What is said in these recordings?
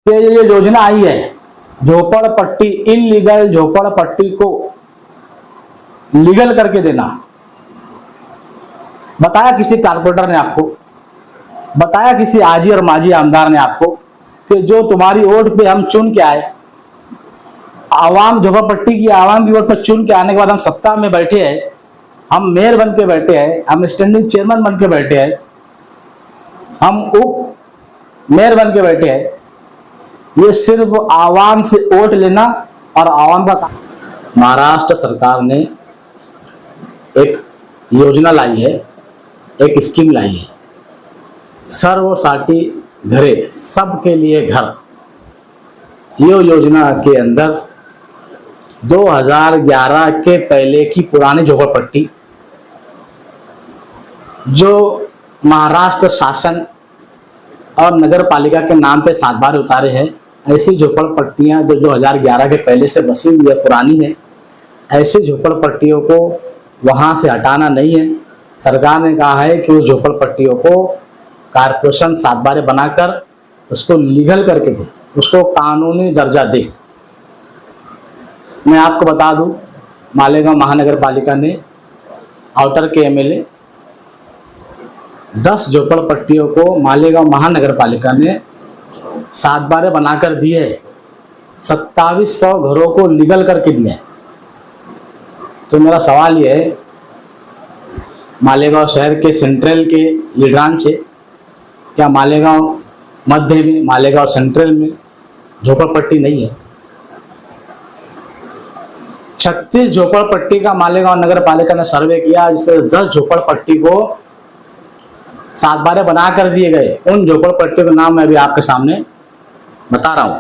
कि ये योजना आई है झोपड़पट्टी इनलीगल झोपड़पट्टी को लीगल करके देना। बताया किसी कारपोरेटर ने आपको, बताया किसी आजी और माजी आमदार ने आपको कि जो तुम्हारी वोट पे हम चुन के आए, आवाम झोपड़पट्टी की आवाम की वोट पर चुन के आने के बाद हम सत्ता में बैठे हैं, हम मेयर बन के बैठे हैं, हम स्टैंडिंग चेयरमैन बन के बैठे हैं, हम उप मेयर बन के बैठे हैं। ये सिर्फ आवाम से वोट लेना और आवाम का काम। महाराष्ट्र सरकार ने एक योजना लाई है, एक स्कीम लाई है, सर्वसाटी घरे सबके लिए घर। ये योजना के अंदर 2011 के पहले की पुरानी झोपड़पट्टी जो महाराष्ट्र शासन और नगर पालिका के नाम पे 7 बार उतारे हैं, ऐसी झोपड़पट्टियां जो 2011 के पहले से बसी हुई है, पुरानी है, ऐसी झोपड़पट्टियों को वहां से हटाना नहीं है। सरकार ने कहा है कि उस झोपड़पट्टियों को कारपोरेशन 7 बार बनाकर उसको लीगल करके दे, उसको कानूनी दर्जा दे। मैं आपको बता दूं, मालेगांव महानगर पालिका ने आउटर के एमएलए 10 झोपड़पट्टियों को मालेगांव महानगर पालिका ने 7 बार बनाकर दिए, 2700 घरों को लीगल करके दिया है। तो मेरा सवाल ये है, मालेगांव शहर के सेंट्रल के लीडरान से क्या मालेगांव मध्य में, मालेगांव सेंट्रल में झोपड़पट्टी नहीं है? 36 झोपड़पट्टी का मालेगांव नगर पालिका ने सर्वे किया, जिसमें 10 झोपड़पट्टी को 7 बार बना कर दिए गए। उन झोपड़पट्टियों के नाम मैं अभी आपके सामने बता रहा हूं।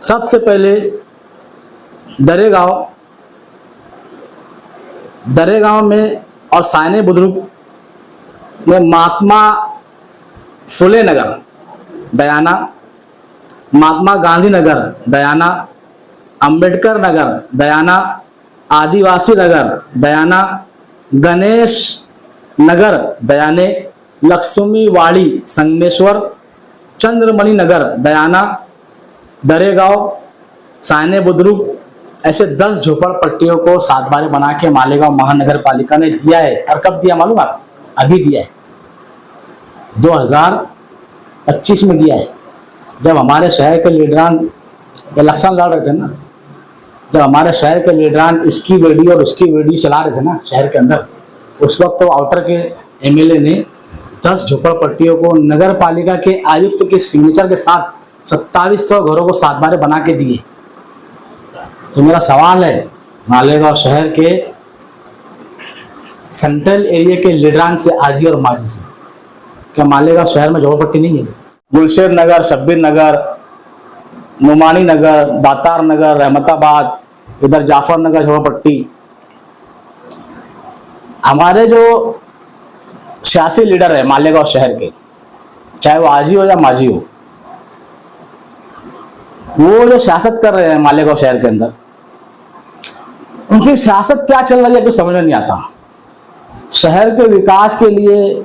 सबसे पहले दरेगांव में और सायने बुद्रुक में महात्मा फुले नगर दयाना, महात्मा गांधी नगर दयाना, अंबेडकर नगर दयाना, आदिवासी नगर दयाना, गणेश नगर दयाने, लक्ष्मी वाड़ी संगमेश्वर, चंद्रमणि नगर दयाना, दरेगांव, सायने बुद्रुक, ऐसे 10 झोपड़पट्टियों को 7 बार बना के मालेगांव महानगर पालिका ने दिया है। और कब दिया मालूम आप? अभी दिया है, 2025 में दिया है। जब हमारे शहर के लीडरान इलेक्शन लड़ रहे थे ना, जब हमारे शहर के लीडरान इसकी वीडियो और उसकी वीडियो चला रहे थे ना शहर के अंदर, उस वक्त तो आउटर के एमएलए ने 10 झोपड़पट्टियों को नगर पालिका के आयुक्त के सिग्नेचर के साथ 2700 घरों को 7 बार बना के दिए। तो मेरा सवाल है मालेगांव शहर के सेंट्रल एरिया के लीडरान से, आजी और माजी से, क्या मालेगांव शहर में झोपड़पट्टी नहीं है? गुलशेर नगर, शब्बीर नगर, नुमानी नगर, दातार नगर, रहमताबाद, इधर जाफर नगर झोपड़पट्टी। हमारे जो सियासी लीडर है मालेगांव शहर के, चाहे वो आजी हो या माजी हो, वो जो सियासत कर रहे हैं मालेगांव शहर के अंदर, उनकी सियासत क्या चल रही है कुछ समझ में नहीं आता। शहर के विकास के लिए,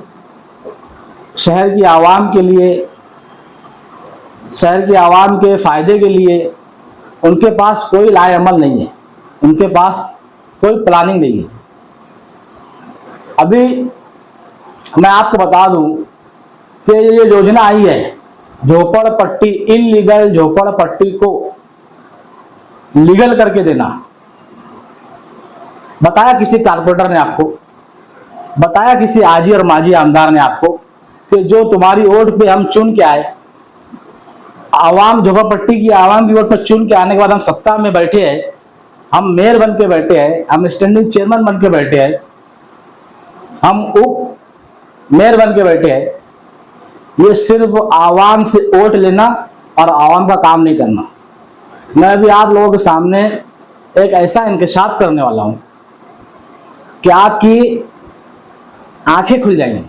शहर की आवाम के लिए, शहर की आवाम के फायदे के लिए उनके पास कोई लाए अमल नहीं है, उनके पास कोई प्लानिंग नहीं है। अभी मैं आपको बता दूं कि ये योजना आई है झोपड़पट्टी इनलीगल झोपड़पट्टी को लीगल करके देना। बताया किसी कारपोरेटर ने आपको, बताया किसी आजी और माजी आमदार ने आपको कि जो तुम्हारी वोट पे हम चुन के आए, आवाम झोपड़पट्टी की आवाम की वोट पर चुन के आने के बाद हम सत्ता में बैठे हैं, हम मेयर बन के बैठे हैं, हम स्टैंडिंग चेयरमैन बन के बैठे हैं, हम उप मेयर बन के बैठे हैं। ये सिर्फ आवाम से वोट लेना और आवाम का काम नहीं करना। मैं अभी आप लोगों के सामने एक ऐसा इंकशाफ करने वाला हूं कि आपकी आंखें खुल जाएंगी।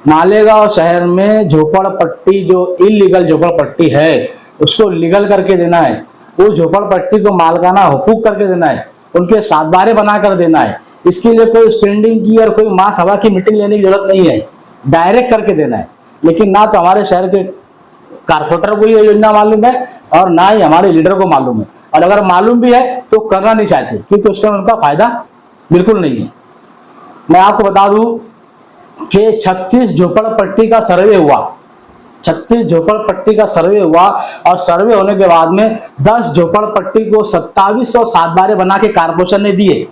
मालेगांव शहर में झोपड़पट्टी जो इलीगल झोपड़पट्टी है उसको लीगल करके देना है, उस झोपड़पट्टी को मालकाना हुकूक करके देना है, उनके 7 बारे बना कर देना है। इसके लिए कोई स्टैंडिंग की और कोई महासभा की मीटिंग लेने की जरूरत नहीं है, डायरेक्ट करके देना है। लेकिन ना तो हमारे शहर के कारपोरेटर को ये योजना मालूम है और ना ही हमारे लीडर को मालूम है, और अगर मालूम भी है तो करना नहीं चाहते क्योंकि उसका उनका फायदा बिल्कुल नहीं है। मैं आपको बता दूं कि 36 झोपड़पट्टी का सर्वे हुआ, 36 झोपड़पट्टी का सर्वे हुआ और सर्वे होने के बाद में 10 झोपड़पट्टी को 2700 सातबारे बना के कारपोरेशन ने दिए।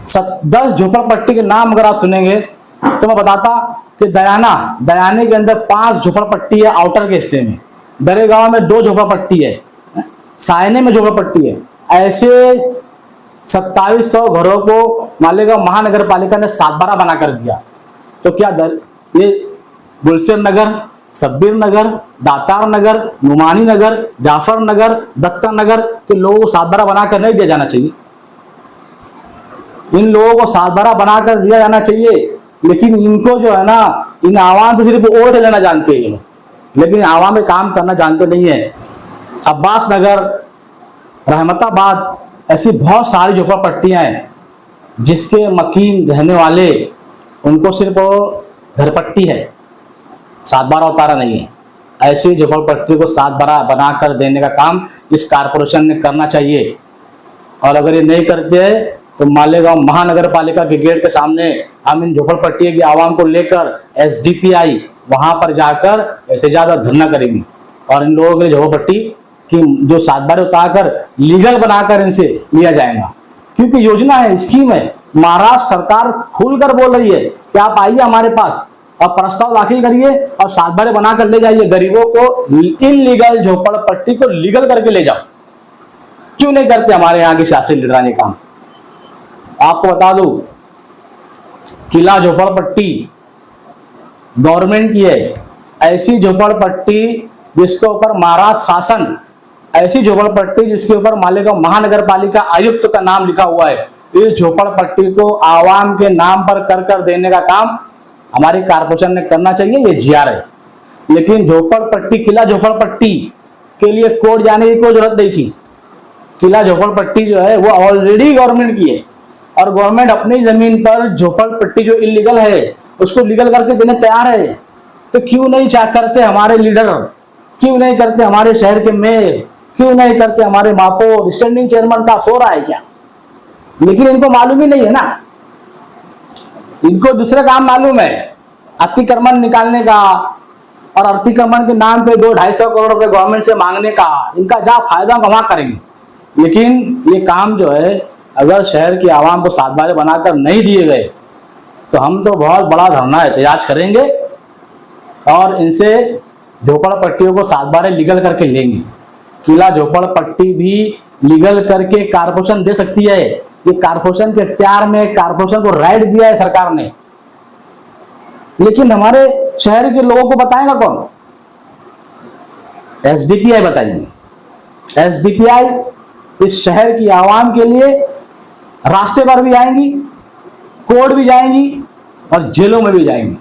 10 झोपड़पट्टी के नाम अगर आप सुनेंगे तो मैं बताता कि दयाने के अंदर 5 झोपड़पट्टी है आउटर के हिस्से में, दरेगांव में 2 झोपड़पट्टी है, सायने में झोपड़पट्टी है। ऐसे 2700 घरों को मालेगांव महानगर पालिका ने सातबारा बना कर दिया। तो क्या ये गुलशन नगर, सब्बीर नगर, दातार नगर, नुमानी नगर, जाफर नगर, दत्ता नगर के लोगों को सातबारा बनाकर नहीं दिया जाना चाहिए? इन लोगों को सातबारा बनाकर दिया जाना चाहिए, लेकिन इनको जो है ना, इन आवाम से सिर्फ वोट लेना जानते हैं, लेकिन आवाम में काम करना जानते नहीं है। अब्बास नगर, रहमताबाद, ऐसी बहुत सारी झोपड़पट्टियां हैं जिसके मकीन रहने वाले उनको सिर्फ घरपट्टी है, सातबारा उतारा नहीं है। ऐसी झोपड़पट्टी को सातबारा बनाकर देने का काम इस कारपोरेशन ने करना चाहिए। और अगर ये नहीं करते हैं तो मालेगांव महानगर पालिका के गेट के सामने हम इन झोपड़पट्टी की आवाम को लेकर SDPI वहां पर जाकर एहतजाज और धरना करेंगे और इन लोगों के लिए झोपड़पट्टी की जो सातबारे उतारकर लीगल बनाकर इनसे लिया जाएगा, क्योंकि योजना है, स्कीम है। महाराष्ट्र सरकार खुलकर बोल रही है कि आप आइए हमारे पास और प्रस्ताव दाखिल करिए और सातबारे बनाकर ले जाइए, गरीबों को इनलीगल झोपड़पट्टी को लीगल करके ले जाओ। क्यों नहीं करते हमारे यहाँ के सियासी लीडर ने काम? आपको बता दूं, किला झोपड़पट्टी गवर्नमेंट की है। ऐसी झोपड़पट्टी जिसके ऊपर महाराष्ट्र शासन, ऐसी झोपड़पट्टी जिसके ऊपर मालेगांव महानगर पालिका आयुक्त का नाम लिखा हुआ है, इस झोपड़पट्टी को आवाम के नाम पर कर देने का काम हमारी कारपोरेशन ने करना चाहिए। ये GR है, लेकिन झोपड़पट्टी, किला झोपड़पट्टी के लिए कोर्ट जाने की कोई जरूरत नहीं थी। किला झोपड़पट्टी जो है वो ऑलरेडी गवर्नमेंट की है और गवर्नमेंट अपनी जमीन पर झोपड़पट्टी जो इलीगल है उसको लीगल करके देने तैयार है। तो क्यों नहीं करते हमारे लीडर, क्यों नहीं करते हमारे शहर के मेयर, क्यों नहीं करते हमारे महापौर? स्टैंडिंग चेयरमैन का सो रहा है क्या? लेकिन इनको मालूम ही नहीं है ना, इनको दूसरा काम मालूम है, अतिक्रमण निकालने का और अतिक्रमण के नाम पे 200-250 करोड़ रुपए गवर्नमेंट से मांगने का। इनका जहां फायदा वहां करेंगे, लेकिन ये काम जो है अगर शहर की आवाम को सातबारे बनाकर नहीं दिए गए तो हम तो बहुत बड़ा धरना एहतजाज करेंगे और इनसे झोपड़पट्टियों को सातबारे लीगल करके लेंगे। किला झोपड़पट्टी भी लीगल करके कारपोरेशन दे सकती है। ये कारपोरेशन के इख्तियार में, कारपोरेशन को राइट दिया है सरकार ने, लेकिन हमारे शहर के लोगों को बताएगा कौन? SDPI बताएंगे। SDPI इस शहर की आवाम के लिए रास्ते पर भी आएंगी, कोर्ट भी जाएंगी और जेलों में भी जाएंगी।